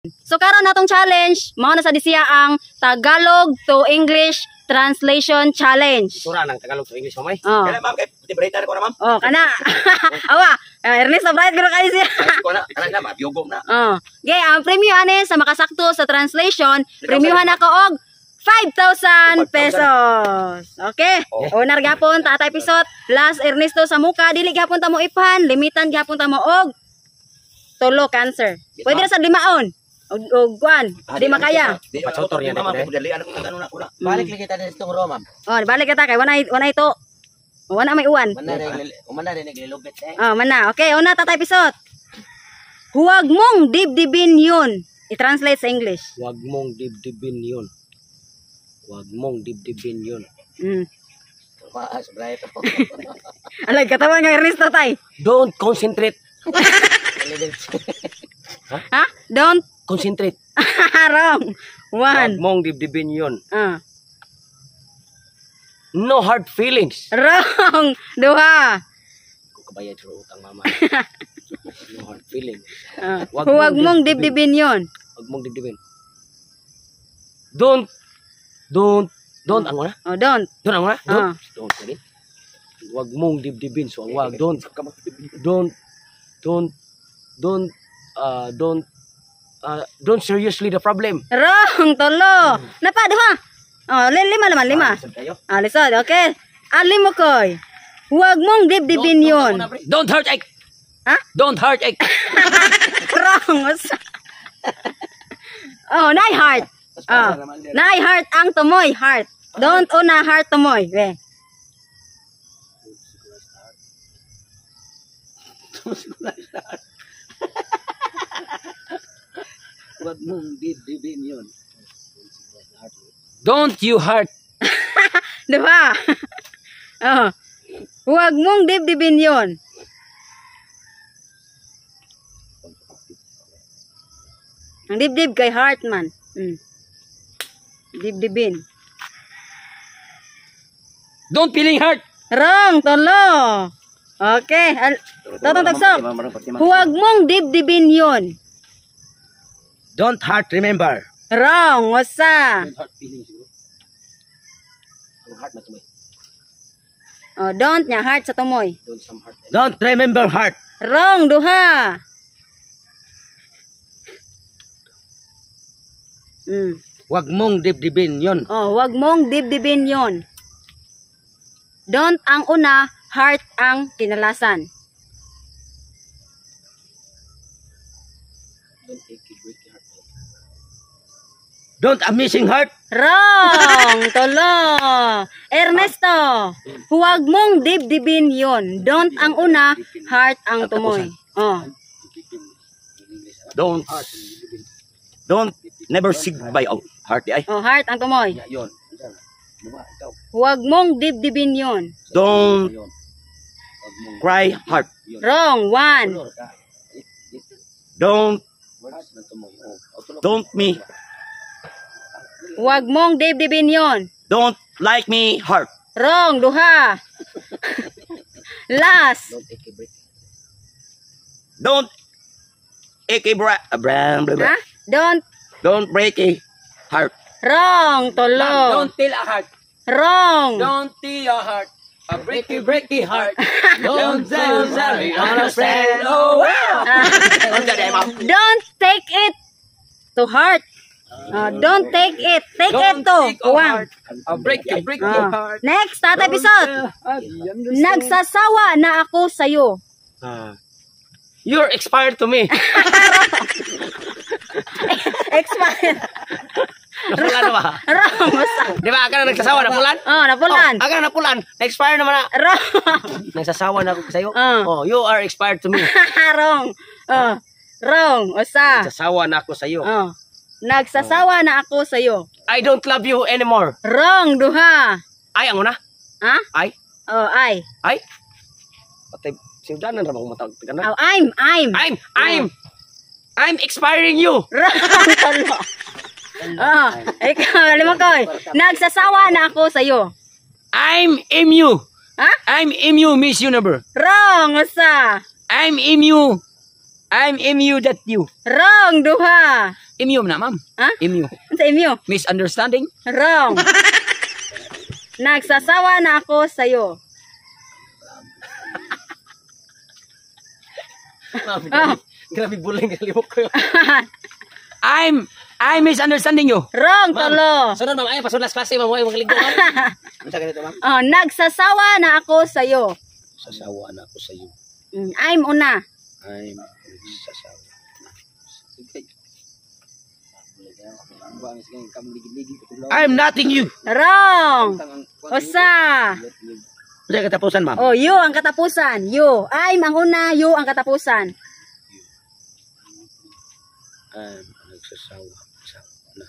So karon natong challenge, mao na sa disiya ang Tagalog to English translation challenge. Sura ng Tagalog to English mamay. Oh. Kaya ma'am, kay tibrita ko na ma'am. Oh, kana. Awa, Ernest na bright guro kayo siya. Ko na, kana na mabiyogog na. Oh. Okay, ang premium ani sa makasakto sa translation, premiuman ako og 5,000 pesos. Okay. Oh. Unar gapon ta episode. Last Ernesto sa muka dili gapon ta mo ipan, limitan gapon ta mo og 3 cancer. Pwede na sa 5 og kuan, di makaya. Di pachotor niya dito. Dali ano na ko na. Balik lagi kita sa itong Roma. Oh, balik kita kay wanay ito. Wana may uwan. Umana rin naglilubit eh. Oh, mana. Okay, una ta episode. Huwag mong dibdibin 'yun. I-translate sa English. Huwag mong dibdibin 'yun. Huwag mong dibdibin 'yun. Maas bright. Alay katawan nga Ernesto tay. Don't concentrate. Ha? Don't Concentrate. wrong. Huwag 1. mong dibdibin 'yun. No hard feelings. Wrong. 2. Kung kabayad sa utang mama. No hard feelings. Huwag mong dibdibin 'yon. Huwag mong dibdibin. Don't ang una? Oh, don't. Don't ang una? Ah. Don't. Sorry. Huwag mong dibdibin. So ang wag. Don't seriously the problem. Wrong. 3. Napa, 2. Oh, 5 naman, 5. Lisod, okay. Alim mo koy. Huwag mong dibdibin 'yon. Don't hurt egg. Ha? Don't hurt egg. Wrong. Oh, nai heart. Oh, nai heart ang tumoy, heart. Don't una heart tumoy. We. Huwag mong dibdibin yun. Don't you hurt. 2. Oh. Huwag mong dibdibin 'yon. Ang dibdib kay heart man. Dibdibin. Don't feeling hurt. Wrong, 3. Okay. Tatong tagsok. Huwag mong dibdibin 'yon. Don't hurt, remember. Wrong, usa. Don't hurt feelings. Ang heart na tumoy. Oh, don't nya heart sa tumoy. Don't some heart. Don't remember heart. Wrong, 2. Huwag mong dibdibin 'yon. Oh, huwag mong dibdibin 'yon. Don't ang una, heart ang kinalasan. Don't a missing heart. Wrong, 3. Ernesto, huwag mong dibdibin 'yon. Don't ang una, heart ang tumoy. Oh. Don't never sig by heart ay. Oh, heart ang tumoy. Yon. Huwag mong dibdibin 'yon. Don't cry heart. Wrong, 1. Don't me. Huwag mong dibdibin 'yon. Don't like me heart. Wrong, 2. Last. Don't Ha? Don't break a heart. Wrong, 3. Don't tell a heart. Wrong. Don't tell a heart. A breaky heart. Don't tell sorry on a friend. Oh wow. Don't take it to heart. Don't take it. Take it to uwang. A breaky heart. Next, episode. Nagsasawa na ako sa'yo. You're expired to me. Expired. Napulan na ba? Wrong. Di ba? Aka na nagsasawa, napulan? Oh, napulan. Aka na napulan. Na-expire naman na. Wrong. Nagsasawa na ako sa'yo? Oh, you are expired to me. Wrong. Wrong. Usa. Nagsasawa na ako sa'yo. Nagsasawa na ako sa'yo. I don't love you anymore. Wrong, 2. Ay, ang una? Ha? Ay? Oh, ay. Ay? Patay, siudanan na bang matawag ka na? Oh, I'm expiring you. Wrong, 3. Ikaw, Limakoy. Nagsasawa na ako sa'yo. I'm MU. Ha? I'm MU, Miss Universe. Wrong, usa. I'm MU. I'm MU that you. Wrong, 2. Imyo na, ma'am. Ha? Imyo. Ano sa inyo? Misunderstanding? Wrong. Nagsasawa na ako sa'yo. Ma'am, Oh. grabe buling kalimok ko. I'm misunderstanding you. Wrong, Ma'am. tolo. Sunod, ma'am. Ay, pasunod last klase, ma'am. Huwag mong ligo, ma'am. Ano sa ganito, ma'am? Oh, nagsasawa na ako sa'yo. Sasawa na ako sa iyo. I'm una. I'm sasawa. I'm nothing you. Wrong. Osa. Ano yung katapusan, ma'am? Oh, you ang katapusan. You. I'm ang una, you ang katapusan. I'm nagsasawa. Sawa na.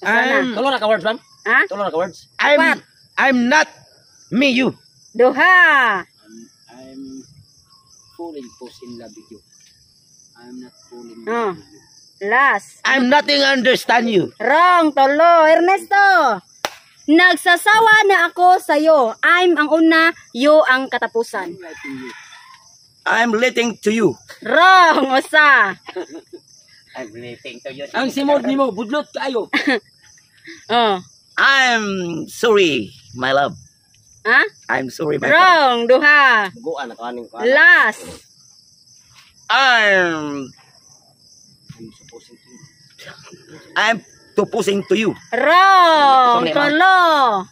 Asa na? Tulo na ka words, ma'am. Ha? Tulo na ka words. What? I'm not me, you. Duha. I'm falling for in love with you. I'm not falling Oh. Last. I'm nothing understand you. Wrong, tolo. Ernesto. Nagsasawa na ako sa'yo. I'm ang una, you ang katapusan. I'm letting to you. Wrong, osa. I'm letting to you. Ang simod ni mo, budlot kayo. Oh. I'm sorry, my love. Ha? I'm sorry, my love. Wrong, duha. Buguan na kaning ko. Last. I'm proposing to you. Wrong, Sorry, ma'am. tolo.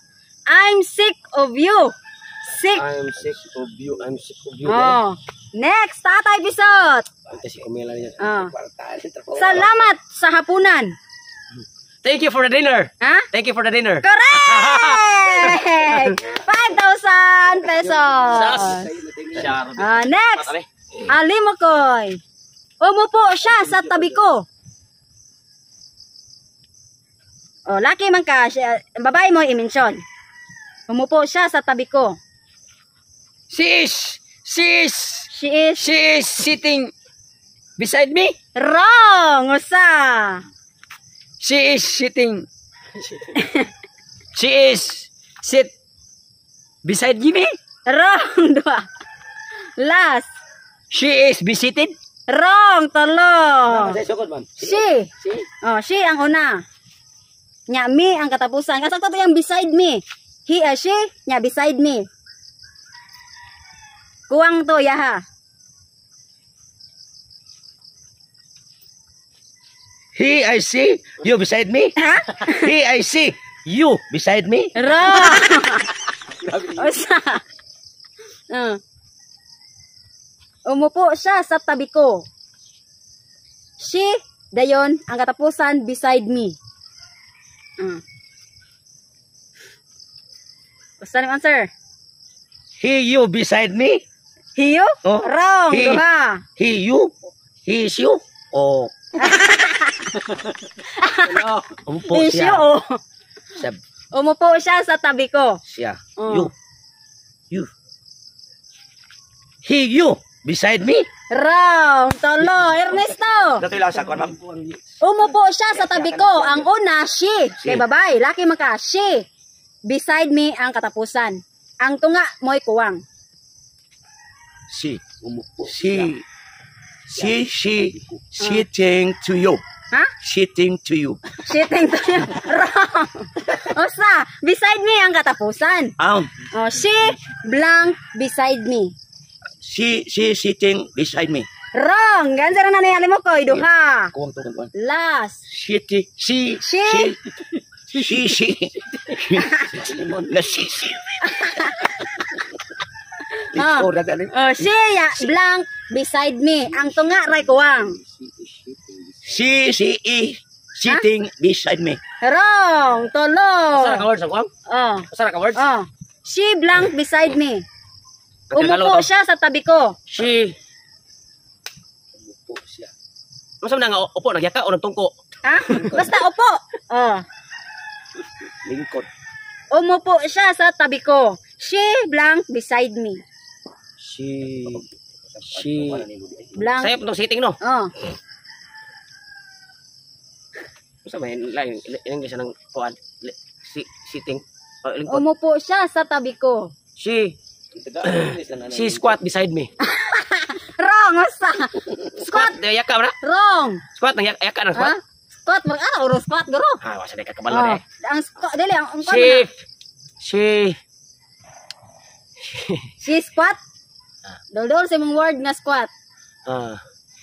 I'm sick of you. Sick. I'm sick of you. I'm sick of you. Oh. Next, Tatay Bisot. Kasi kumila niya. Oh. Salamat sa hapunan. Thank you for the dinner. Ha? Thank you for the dinner. Correct! 5,000 pesos. Next, Alimokoy. Umupo siya sa tabi ko. Oh, laki man ka. Babae mo i-mention. Umupo siya sa tabi ko. She is sitting beside me. Wrong! Usa. She is sitting. She is sit beside me. Wrong! Dua. Last. She is visited. Wrong! Tolo. Sukod, ma'am. She. Oh, she ang una. Nya me ang katapusan. Kasi ito yung beside me. He or she, nya beside me. Kuwang to, yaha. He, I see you beside me. Ha? He, I see you beside me. Wrong! Usa. Umupo siya sa tabi ko. She, dayon, ang katapusan beside me. Basta naman, answer. He, you beside me. He, you? Oh, Wrong, he. duha. He, you. He is you. Oh. Umupo Is you, siya. oh. Siya. Umupo siya sa tabi ko. Siya. Oh. You. You. He, you beside me. Wrong, tolo. Ernesto. Dito lang sa konam. Umupo siya sa tabi ko. Ang una, she. Kay babae, laki man ka, she. Beside me ang katapusan. Ang tunga mo'y kuwang. She. She sitting to you. Ha? Sitting to you. Sitting to you. Wrong. Osa, beside me ang katapusan. Oh, she blank beside me. She sitting beside me. Wrong. Gansa na nangyali mo ko, duha. Kuwang to kuwang. Last. She. Na she. Oh, she ya blank beside me. Ang tunga ray kuwang. She sitting beside me. Wrong. Tolo. Sara ka words ang kuwang? Oh. Sara ka words? Oh. She blank beside me. Ang Tagalog Umupo to. siya sa tabi ko. She. Umupo siya. Masa na nga upo nagyaka o nagtungko? Ha? Basta upo. Oh. Lingkod. Umupo siya sa tabi ko. She blank beside me. She Blank. Sayo putong sitting no. Oh. Masa ba yung line English ng kuan? Sitting. Lingkod. Umupo siya sa tabi ko. She squat beside me. Wrong! Wrong. Usa. Squat. Yaka na. Wrong. Squat nang yaka na Ha? squat. Squat. Mag-ara. Uro squat. Guro. Ah, wasa na kakabalo Oh. eh. Ang squat. Dili. Ang squat She. na. She squat. Dol-dol sa mong word nga squat.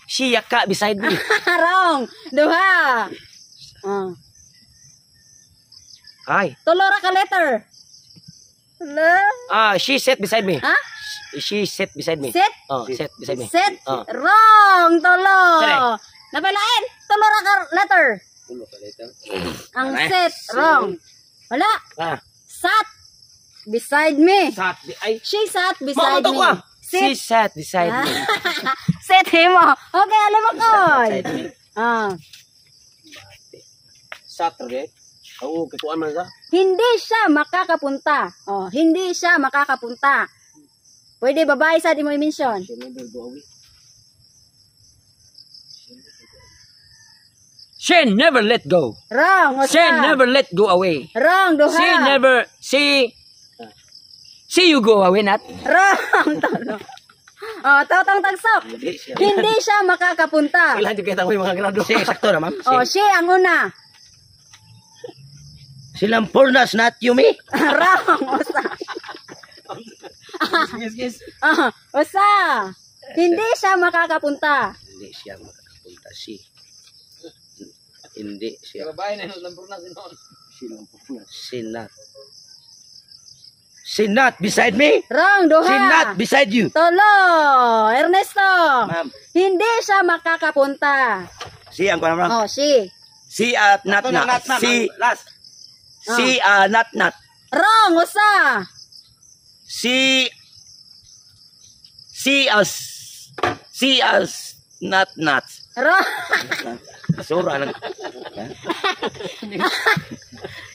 She yaka beside me. Wrong. Duha. Ay. Tulo ra ka letter. Hala. She sat beside me. Ha? She sat beside me. Sit. Sat beside me. Sit. Oh. Wrong. Tulo. Correct. Napalain. Tulo ra ka letter. Tulo ka later. Ang sit. Wrong. Wala. Sat. Beside me. Sat. Ay. She sat beside Makato me. ko. She Sit. sat beside me. Sit mo. Okay, alam mo ko. Saturday. Oo, kituan man ka. Hindi siya makakapunta. Hindi siya makakapunta. Pwede babae sa di mo i-mention. She never let go. Wrong. She never let go away. Wrong. Duha. She never, see you go away, not? Wrong. Tolo. Totong tagsok. Hindi siya makakapunta. Kailan di kita ko yung mga grado. Si, sakto na, ma'am. She ang una. Silang Purnas, not you, me. Wrong. Usa. Yes. Usa. Hindi siya makakapunta. Hindi siya makakapunta. Hindi siya. Babae na yung Purnas noon. Silang Purnas. She not beside me. Wrong. Duha. She not beside you. Tolo. Ernesto. Ma'am. Hindi siya makakapunta. Si ang kuwan, ma'am. She. Si at not. Si last. Si not. Wrong. Usa. Si as not. Wrong. Sura lang.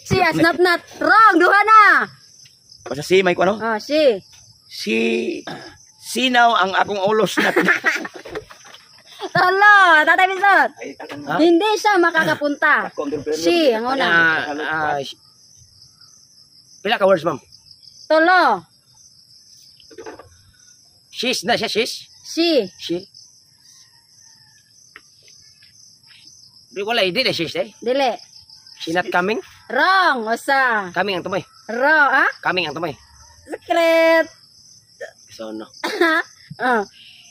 She has not. Wrong. Duha na. Basta si may kuno. She. Sinaw ang akong ulos na. Tolo. Tatay Bisot. Hindi siya makakapunta. She. Ang una. Pila ka words, ma'am? Tolo. She's na siya, she's? She. She? Wala, hindi na she's eh. Dili. She not coming? Wrong. Usa. Coming ang tumoy. Wrong. Coming ang tumoy. Secret. So, no.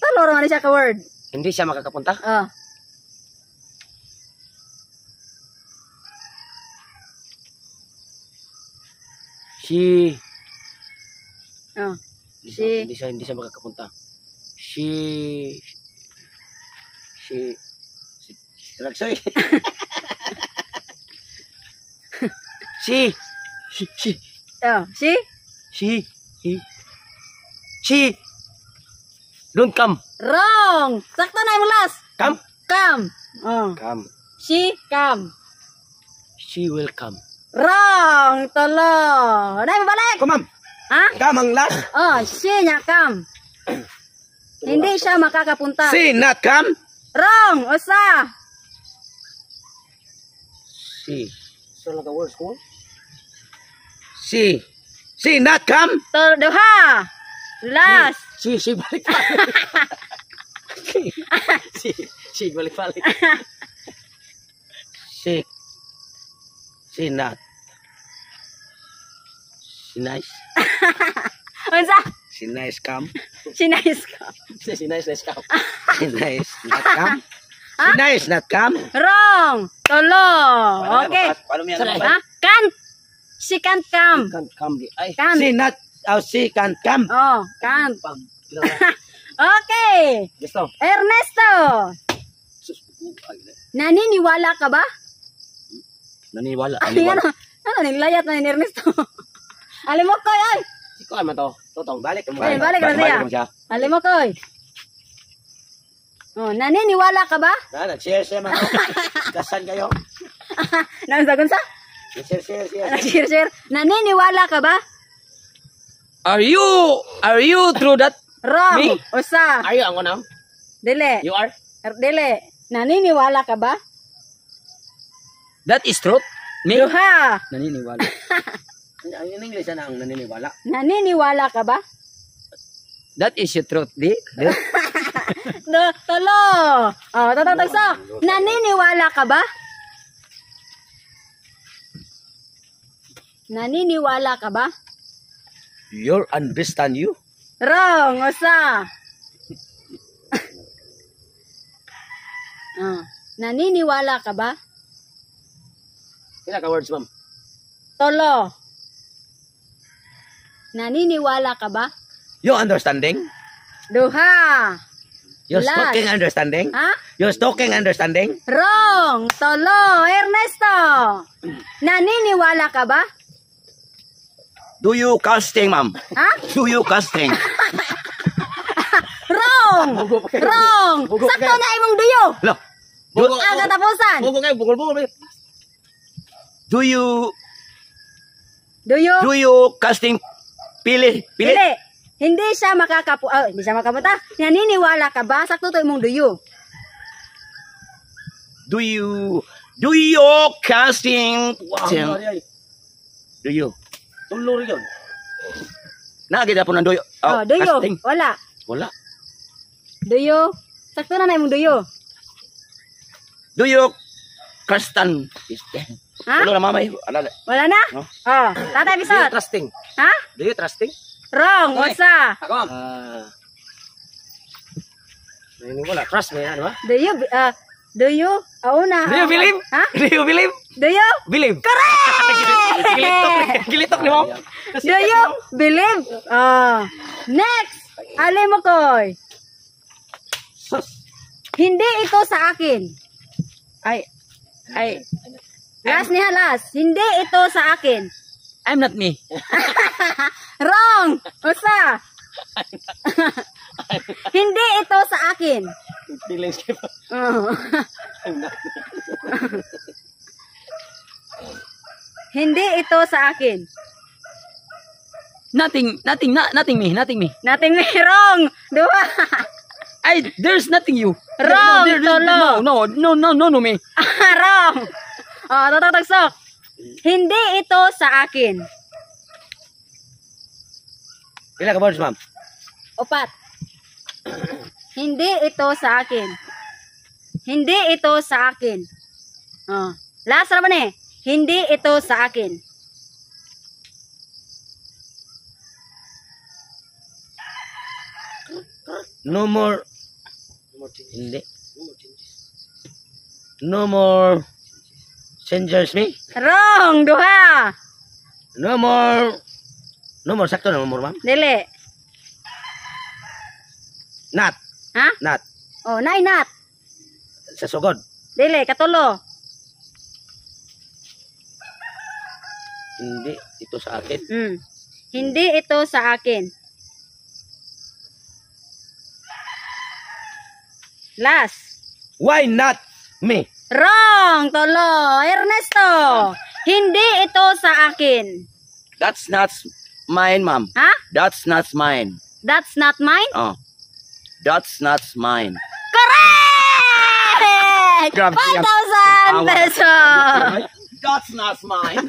Tolo naman siya ka word. Hindi siya makakapunta? She... She. Hindi siya makakapunta. Ragsoy. She. Don't come. Wrong. Sakto na yung last. Come? Come. Come. She come. She will come. Wrong. Tolo. Dahil mo balik. Come, ma'am. Ha? Come ang last. She niya come. Hindi siya makakapunta. She not come. Wrong. Usa. She. So like a word school? She not come. Duha. Last. She balik. She balik. She not. She nice. Unsa? She nice come. She nice ka. She nice come. She nice not come. She nice not come. Wrong. Tolo. Okay. Paano niya? Ha? Can't. She can't come. Can't come. Ay. Can't. She can't come. Can't. Okay. Gusto. Ernesto. Naniniwala ka ba? Naniniwala. Ano, nilayat na ni Ernesto. Alam mo ko, ay. Ikaw ay mato. Totong, balik. Balik na siya. Alam mo ko, ay. Naniniwala ka ba? Nag-share siya man. Kasan kayo? Nagsagon sa? Nag-share. Naniniwala ka ba? Are you through that? Wrong. Me? Usa. Are you ang unang? Dili. You are? Dili. Naniniwala ka ba? That is truth? Me? Duha. Naniniwala. In English na ang naniniwala. Naniniwala ka ba? That is your truth, di? Tulo. Oh, tatagsak. Naniniwala ka ba? Naniniwala ka ba? You understand you? Wrong. Usa. Naniniwala ka ba? Kaya ka words, ma'am. Tulo. Naniniwala ka ba? You understanding? Duha. You Last. talking understanding? Ha? You talking understanding? Wrong. Tulo. Ernesto. Naniniwala ka ba? Do you casting, ma'am? Ha? Do you casting? Wrong. Wrong. Sakto na imong duyo. Lo. Ang katapusan. Bukol. Do you Duyo. casting pili? Dili. Hindi siya hindi siya makapunta. Naniniwala ka ba? Sakto to imong duyo. Do you casting? Do you? Tulo rin yun. Nakakita po ng duyo. Duyo. Casting. Wala. Wala. Duyo. Sakto na imong duyo. Do you castan? Ha? Tulo na mamay. Wala na? No? Oh, tatay bisot. Trusting. Ha? Do you trusting? Wrong. Oy. Usa. Ako, ma'am. Wala. Trust me, ano ba? Do you? Una. Do you believe? Ha? Do you believe? Do you? Believe. Correct! Gilitok ni mo. Do you believe? Next. Alimokoy. Hindi ito sa akin. Ay. Last niya, last. Hindi ito sa akin. I'm not me. Wrong! Usa! Hindi ito sa akin. Feelings ko. Hindi ito sa akin. Nothing me. Nothing me. Wrong! Dua! There's nothing you. Wrong, No, me. Wrong! Tatagsok. Hindi ito sa akin. Pila ka words, ma'am? Upat. Hindi ito sa akin. Hindi ito sa akin. Last na ba ni? Hindi ito sa akin. No more. Hindi. No more. Changes me. Wrong! Duha! No more. No more. Sakto na more, ma'am. Dili. Not. Ha? Not. Oh, nainat. Sa sugod. Dili, katulo. Hindi. Ito sa akin. Hindi ito sa akin. Last. Why not me? Wrong! Tolo. Ernesto. Hindi ito sa akin. That's not mine, ma'am. Ha? That's not mine. That's not mine? Oh. That's not mine. Correct! Grabe yan. 5,000 pesos! That's not mine.